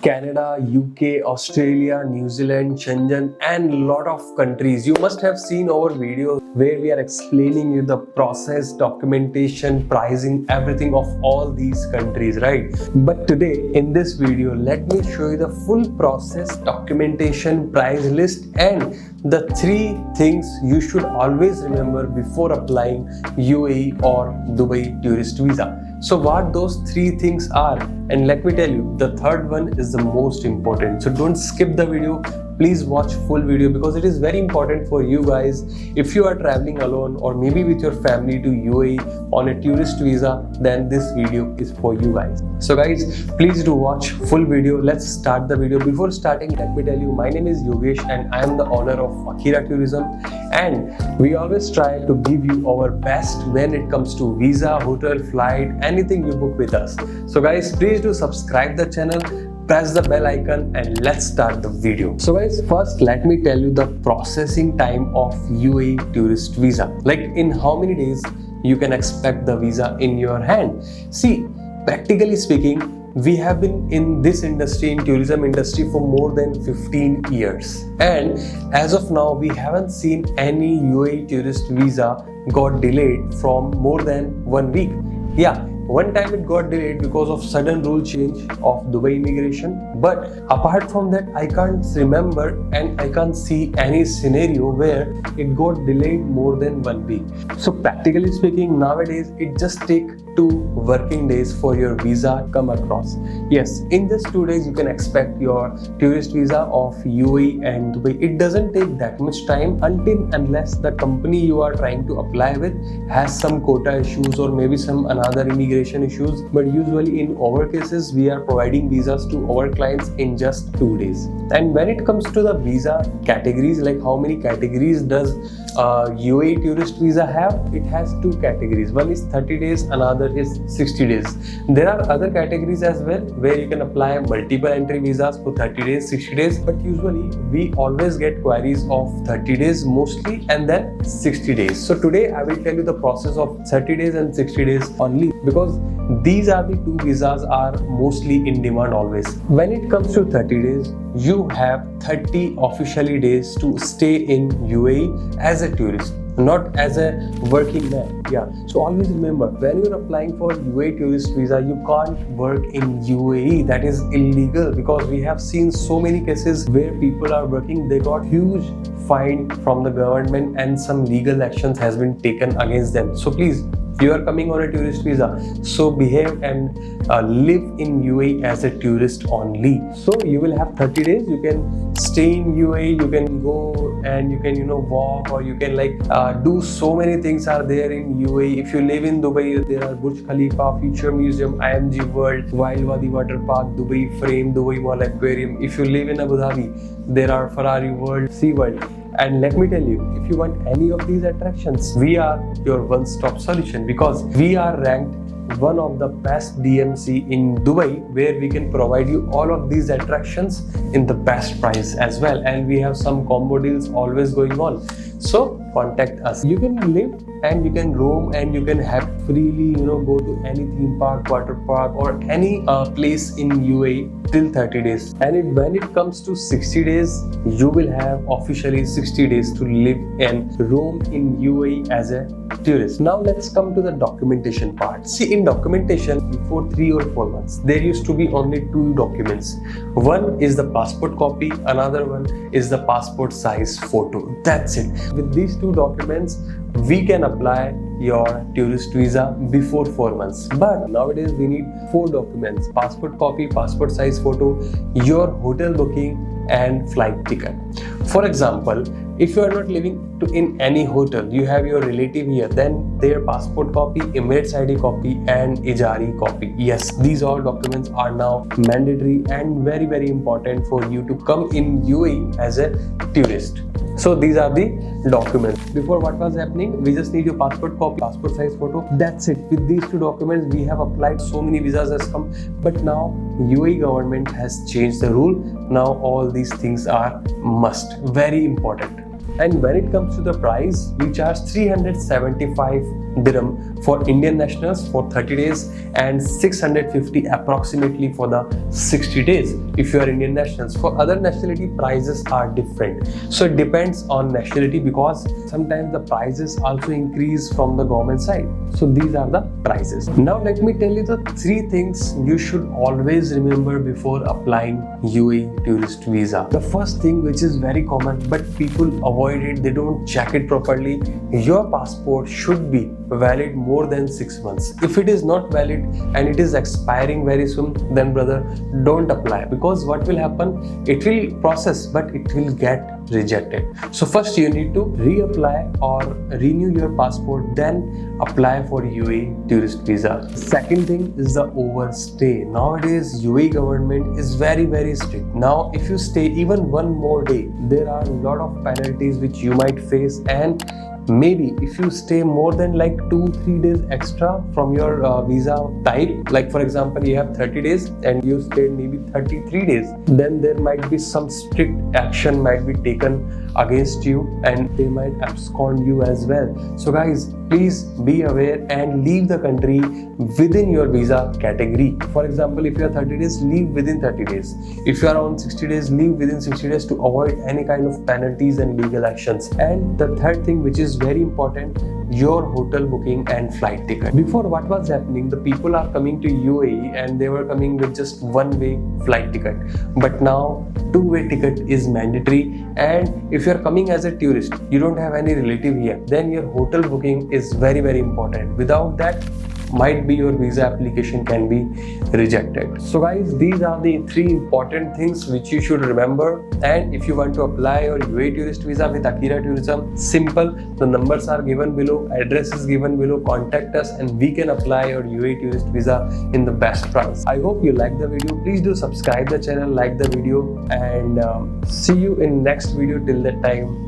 Canada, UK, Australia, New Zealand, Shenzhen, and lot of countries. You must have seen our videos where we are explaining you the process, documentation, pricing, everything of all these countries, right? But today in this video, let me show you the full process, documentation, price list, and the 3 things you should always remember before applying UAE or Dubai tourist visa. So what those 3 things are, and let me tell you, the third one is the most important. So don't skip the video. Please watch full video because it is very important for you guys. If you are traveling alone or maybe with your family to UAE on a tourist visa, then this video is for you guys. So guys, please do watch full video. Let's start the video. Before starting, let me tell you, my name is Yogesh and I am the owner of Akira Tourism, and we always try to give you our best when it comes to visa, hotel, flight, anything you book with us. So guys, please do subscribe the channel, press the bell icon, and let's start the video. So guys, first let me tell you the processing time of UAE tourist visa. Like in how many days you can expect the visa in your hand. See, practically speaking, we have been in this industry, in tourism industry, for more than 15 years. And as of now, we haven't seen any UAE tourist visa got delayed from more than 1 week. Yeah, one time it got delayed because of sudden rule change of Dubai immigration. But apart from that, I can't remember and I can't see any scenario where it got delayed more than 1 week. So practically speaking, nowadays it just takes 2 working days for your visa come across. Yes, in just 2 days you can expect your tourist visa of UAE and Dubai. It doesn't take that much time until unless the company you are trying to apply with has some quota issues or maybe some another immigration issues. But usually in our cases, we are providing visas to our clients in just 2 days. And when it comes to the visa categories, like how many categories does UAE tourist visa have? It has 2 categories. One is 30 days, another is 60 days. There are other categories as well where you can apply multiple entry visas for 30 days, 60 days, but usually we always get queries of 30 days mostly and then 60 days. So today I will tell you the process of 30 days and 60 days only, because these are the 2 visas are mostly in demand always. When it comes to 30 days, you have 30 officially days to stay in UAE as a tourist, not as a working man. Yeah, so always remember, when you're applying for UAE tourist visa, you can't work in UAE. That is illegal, because we have seen so many cases where people are working, they got huge fine from the government and some legal actions has been taken against them. So please, you are coming on a tourist visa, so behave and live in UAE as a tourist only. So you will have 30 days. You can stay in UAE, you can go and you can walk, or you can do so many things are there in UAE. If you live in Dubai, there are Burj Khalifa, Future Museum, IMG World, Wild Wadi Water Park, Dubai Frame, Dubai Mall Aquarium. If you live in Abu Dhabi, there are Ferrari World, Sea World. And let me tell you, if you want any of these attractions, we are your one-stop solution, because we are ranked one of the best DMC in Dubai, where we can provide you all of these attractions in the best price as well. And we have some combo deals always going on. So contact us. You can live and you can roam and you can have freely, go to any theme park, water park, or any place in UAE till 30 days. And when it comes to 60 days, you will have officially 60 days to live and roam in UAE as a tourist. Now let's come to the documentation part. See, in documentation, before 3 or 4 months, there used to be only 2 documents. One is the passport copy, another one is the passport size photo. That's it. With these 2 documents, we can apply your tourist visa before 4 months. But nowadays we need 4 documents: passport copy, passport size photo, your hotel booking, and flight ticket. For example, if you are not living in any hotel, you have your relative here, then their passport copy, Emirates ID copy, and Ijari copy. Yes, these all documents are now mandatory and very, very important for you to come in UAE as a tourist. So these are the documents. Before, what was happening? We just need your passport copy, passport size photo. That's it. With these 2 documents, we have applied. So many visas has come. But now UAE government has changed the rule. Now all these things are must. Very important. And when it comes to the price, we charge 375 dirham for Indian nationals for 30 days and 650 approximately for the 60 days if you are Indian nationals. For other nationality, prices are different. So it depends on nationality, because sometimes the prices also increase from the government side. So these are the prices. Now let me tell you the 3 things you should always remember before applying UAE tourist visa. The first thing, which is very common but people avoid it, they don't check it properly. Your passport should be valid more than 6 months. If it is not valid and it is expiring very soon, then brother, don't apply, because what will happen, it will process but it will get rejected. So first you need to reapply or renew your passport, then apply for UAE tourist visa. Second thing is the overstay. Nowadays UAE government is very strict. Now if you stay even one more day, there are a lot of penalties which you might face, and maybe if you stay more than like 2-3 days extra from your visa type, like for example you have 30 days and you stayed maybe 33 days, then there might be some strict action might be taken against you and they might abscond you as well. So guys, please be aware and leave the country within your visa category. For example, if you are 30 days, leave within 30 days. If you are on 60 days, leave within 60 days to avoid any kind of penalties and legal actions. And the third thing, which is very important, your hotel booking and flight ticket. Before, what was happening, the people are coming to UAE and they were coming with just one-way flight ticket, but now two-way ticket is mandatory. And if you are coming as a tourist, you don't have any relative here, then your hotel booking is very important. Without that, might be your visa application can be rejected. So guys, these are the 3 important things which you should remember. And if you want to apply your UAE tourist visa with Akira Tourism, simple, the numbers are given below, address is given below, contact us and we can apply your UAE tourist visa in the best price. I hope you like the video. Please do subscribe the channel, like the video, and see you in next video. Till that time,